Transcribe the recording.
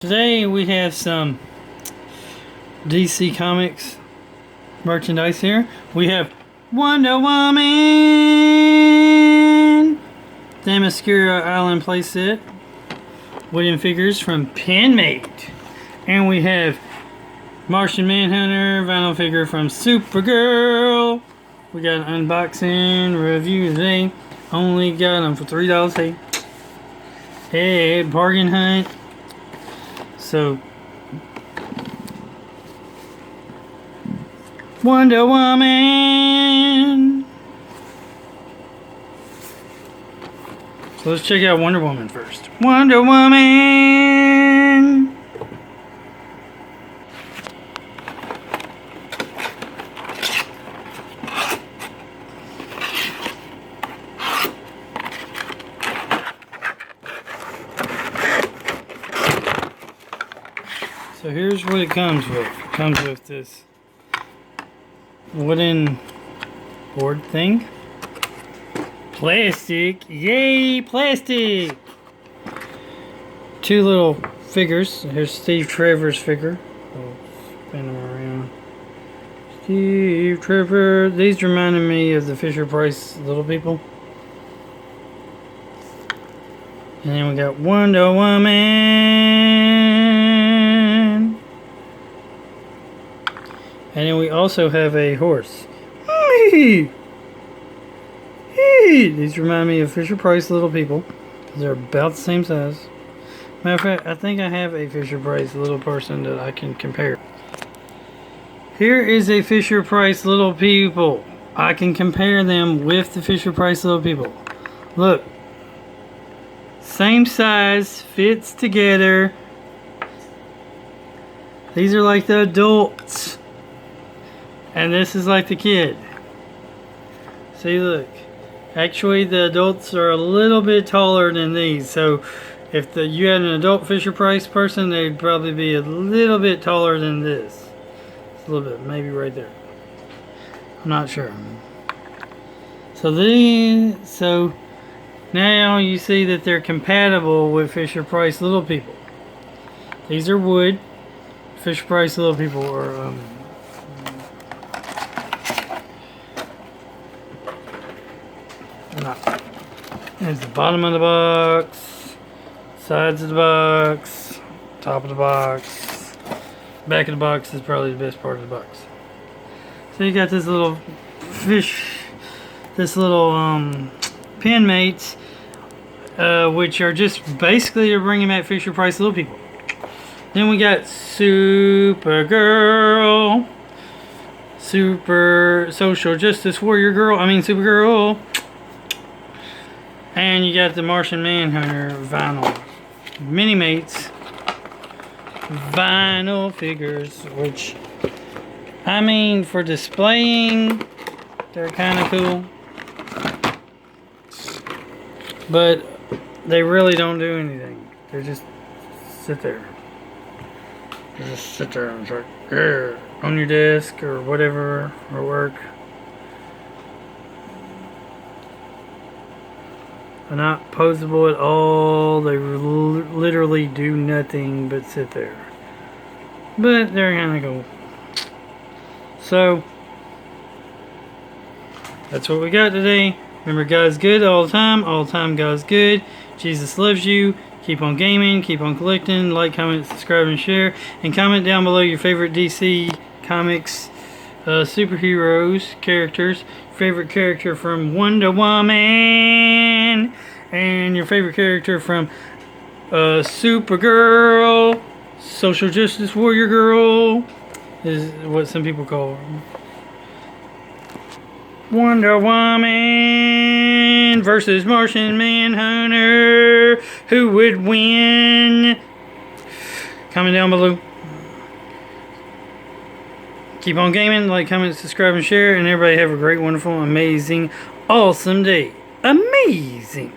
Today we have some DC Comics merchandise here. We have Wonder Woman, Themyscira Island playset, wooden figures from Penmate, and we have Martian Manhunter vinyl figure from Supergirl. We got an unboxing review today. Only got them for $3. Hey, bargain hunt. So, Wonder Woman. So let's check out Wonder Woman first. Wonder Woman. So here's what it comes with. It comes with this wooden board thing. Plastic. Yay, plastic! Two little figures. Here's Steve Trevor's figure. I'll spin them around. Steve Trevor. These reminded me of the Fisher-Price Little People. And then we got Wonder Woman. And then we also have a horse. These remind me of Fisher-Price Little People. They're about the same size. Matter of fact, I think I have a Fisher-Price Little person that I can compare. Here is a Fisher-Price Little People. I can compare them with the Fisher-Price Little People. Look. Same size, fits together. These are like the adults. And this is like the kid. See, look. Actually, the adults are a little bit taller than these. So, if you had an adult Fisher-Price person, they'd probably be a little bit taller than this. Just a little bit, maybe right there. I'm not sure. So now you see that they're compatible with Fisher-Price Little People. These are wood. Fisher-Price Little People are not. There's the bottom of the box, sides of the box, top of the box, back of the box is probably the best part of the box. So you got this little fish, this little Penmates, which are just basically bringing back Fisher-Price Little People. Then we got Supergirl, Super Social Justice Warrior Girl, Supergirl. And you got the Martian Manhunter vinyl Mini-Mates vinyl figures, which, for displaying, they're kind of cool. But they really don't do anything. They just sit there. They just sit there and start on your desk or whatever, or work. They're not posable at all. They literally do nothing but sit there. But they're kind of cool. So, that's what we got today. Remember, God's good all the time. All the time, God's good. Jesus loves you. Keep on gaming. Keep on collecting. Like, comment, subscribe, and share. And comment down below your favorite DC Comics superheroes, characters. Favorite character from Wonder Woman. And your favorite character from Supergirl. Social Justice Warrior Girl is what some people call her. Wonder Woman versus Martian Manhunter. Who would win? Comment down below. Keep on gaming. Like, comment, subscribe, and share. And everybody have a great, wonderful, amazing, awesome day. Amazing.